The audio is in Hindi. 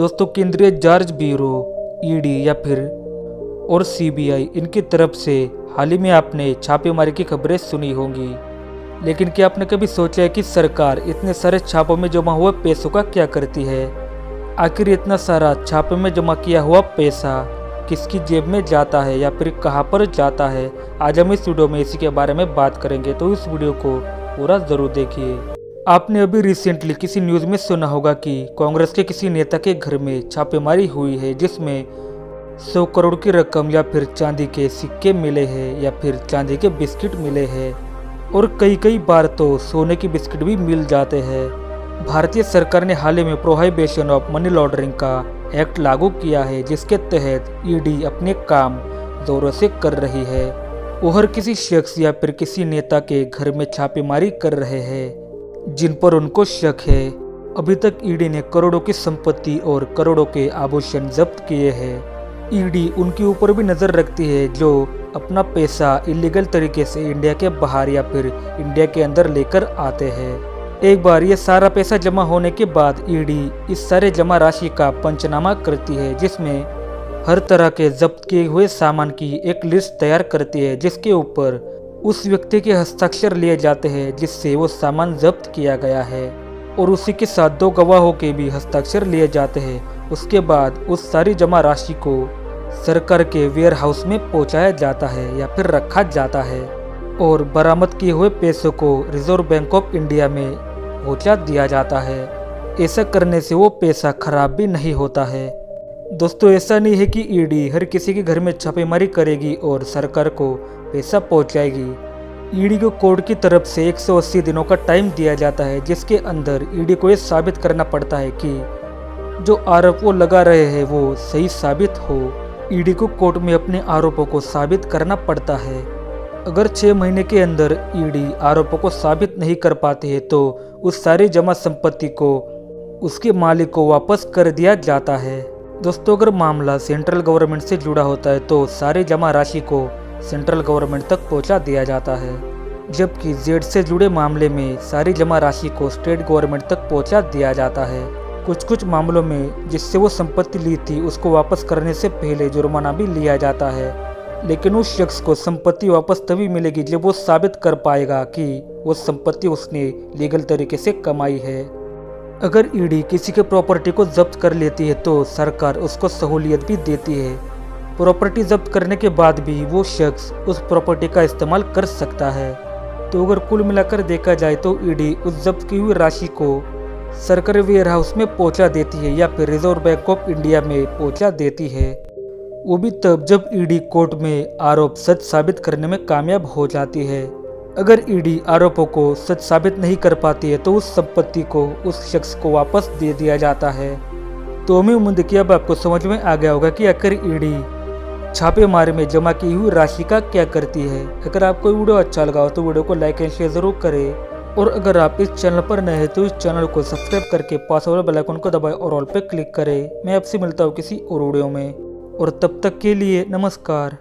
दोस्तों, केंद्रीय जांच ब्यूरो ईडी या फिर और सीबीआई, इनकी तरफ से हाल ही में आपने छापेमारी की खबरें सुनी होंगी। लेकिन क्या आपने कभी सोचा है कि सरकार इतने सारे छापों में जमा हुए पैसों का क्या करती है? आखिर इतना सारा छापे में जमा किया हुआ पैसा किसकी जेब में जाता है या फिर कहां पर जाता है? आज हम इस वीडियो में इसी के बारे में बात करेंगे, तो इस वीडियो को पूरा जरूर देखिए। आपने अभी रिसेंटली किसी न्यूज़ में सुना होगा कि कांग्रेस के किसी नेता के घर में छापेमारी हुई है, जिसमें 100 करोड़ की रकम या फिर चांदी के सिक्के मिले हैं या फिर चांदी के बिस्किट मिले हैं, और कई बार तो सोने के बिस्किट भी मिल जाते हैं। भारतीय सरकार ने हाल ही में प्रोहिबिशन ऑफ मनी लॉन्ड्रिंग का एक्ट लागू किया है, जिसके तहत ईडी अपने काम जोरों से कर रही है। वो हर किसी शख्स या फिर किसी नेता के घर में छापेमारी कर रहे हैं जिन पर उनको शक है। अभी तक ईडी ने करोड़ों की संपत्ति और करोड़ों के आभूषण जब्त किए हैं। ईडी उनके ऊपर भी नजर रखती है जो अपना पैसा इलीगल तरीके से इंडिया के बाहर या फिर इंडिया के अंदर लेकर आते हैं। एक बार ये सारा पैसा जमा होने के बाद ईडी इस सारे जमा राशि का पंचनामा करती है, जिसमें हर तरह के जब्त किए हुए सामान की एक लिस्ट तैयार करती है, जिसके ऊपर उस व्यक्ति के हस्ताक्षर लिए जाते हैं जिससे वो सामान जब्त किया गया है, और उसी के साथ 2 गवाहों के भी हस्ताक्षर लिए जाते हैं। उसके बाद उस सारी जमा राशि को सरकार के वेयर हाउस में पहुंचाया जाता है या फिर रखा जाता है, और बरामद किए हुए पैसों को रिजर्व बैंक ऑफ इंडिया में पहुंचा दिया जाता है। ऐसा करने से वो पैसा खराब भी नहीं होता है। दोस्तों, ऐसा नहीं है कि ईडी हर किसी के घर में छापेमारी करेगी और सरकार को पैसा पहुंचाएगी। ईडी को कोर्ट की तरफ से 180 दिनों का टाइम दिया जाता है, जिसके अंदर ईडी को ये साबित करना पड़ता है कि जो आरोप वो लगा रहे हैं वो सही साबित हो। ईडी को कोर्ट में अपने आरोपों को साबित करना पड़ता है। अगर 6 महीने के अंदर ईडी आरोपों को साबित नहीं कर पाती है तो उस सारी जमा संपत्ति को उसके मालिक को वापस कर दिया जाता है। दोस्तों, अगर मामला सेंट्रल गवर्नमेंट से जुड़ा होता है तो सारी जमा राशि को सेंट्रल गवर्नमेंट तक पहुंचा दिया जाता है, जबकि जेड से जुड़े मामले में सारी जमा राशि को स्टेट गवर्नमेंट तक पहुंचा दिया जाता है। कुछ मामलों में जिससे वो संपत्ति ली थी उसको वापस करने से पहले जुर्माना भी लिया जाता है, लेकिन उस शख्स को संपत्ति वापस तभी मिलेगी जब वो साबित कर पाएगा कि वो संपत्ति उसने लीगल तरीके से कमाई है। अगर ईडी किसी के प्रॉपर्टी को जब्त कर लेती है तो सरकार उसको सहूलियत भी देती है। प्रॉपर्टी जब्त करने के बाद भी वो शख्स उस प्रॉपर्टी का इस्तेमाल कर सकता है। तो अगर कुल मिलाकर देखा जाए तो ईडी उस जब्त की हुई राशि को सरकारी वेयर हाउस में पहुंचा देती है या फिर रिजर्व बैंक ऑफ इंडिया में पहुंचा देती है, वो भी तब जब ईडी कोर्ट में आरोप सच साबित करने में कामयाब हो जाती है। अगर ईडी आरोपों को सच साबित नहीं कर पाती है तो उस संपत्ति को उस शख्स को वापस दे दिया जाता है। तो हमें उम्मीद कि अब आपको समझ में आ गया होगा कि आखिर ईडी छापेमारी में जमा की हुई राशि का क्या करती है। अगर आपको वीडियो अच्छा लगा हो तो वीडियो को लाइक एंड शेयर जरूर करें, और अगर आप इस चैनल पर नए हैं तो इस चैनल को सब्सक्राइब करके पास वाले बेल आइकन को दबाएं और ऑल पे क्लिक करें। मैं आपसे मिलता हूँ किसी और वीडियो में, और तब तक के लिए नमस्कार।